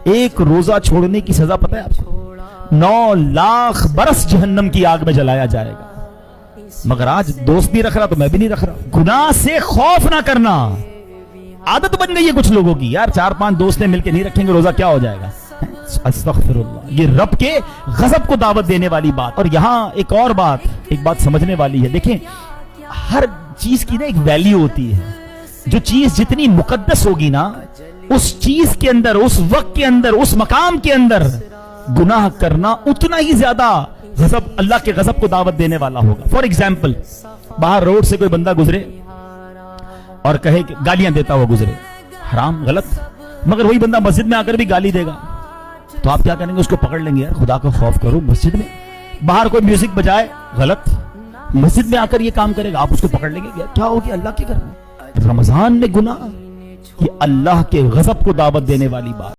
एक रोजा छोड़ने की सजा पता है आपको? 9 लाख बरस जहन्नम की आग में जलाया जाएगा। मगर आज दोस्त नहीं रख रहा तो मैं भी नहीं रख रहा। गुनाह से खौफ ना करना आदत बन गई है कुछ लोगों की। यार 4-5 दोस्त मिलकर नहीं रखेंगे रोजा, क्या हो जाएगा? अस्तगफिरुल्लाह। ये रब के गजब को दावत देने वाली बात। और यहां एक और बात, एक बात समझने वाली है। देखें, हर चीज की ना एक वैल्यू होती है। जो चीज जितनी मुकद्दस होगी ना, उस चीज के अंदर, उस वक्त के अंदर, उस मकाम के अंदर गुनाह करना उतना ही ज्यादा गजब, अल्लाह के गजब को दावत देने वाला होगा। फॉर एग्जाम्पल, बाहर रोड से कोई बंदा गुजरे और कहे कि गालियां देता हुआ गुजरे, हराम, गलत। मगर वही बंदा मस्जिद में आकर भी गाली देगा तो आप क्या करेंगे? उसको पकड़ लेंगे, यार खुदा का खौफ करो मस्जिद में। बाहर कोई म्यूजिक बजाए, गलत, मस्जिद में आकर ये काम करेगा, आप उसको पकड़ लेंगे, यार क्या हो गया, अल्लाह के घर में रमजान में गुनाह। ये अल्लाह के गजब को दावत देने वाली बात।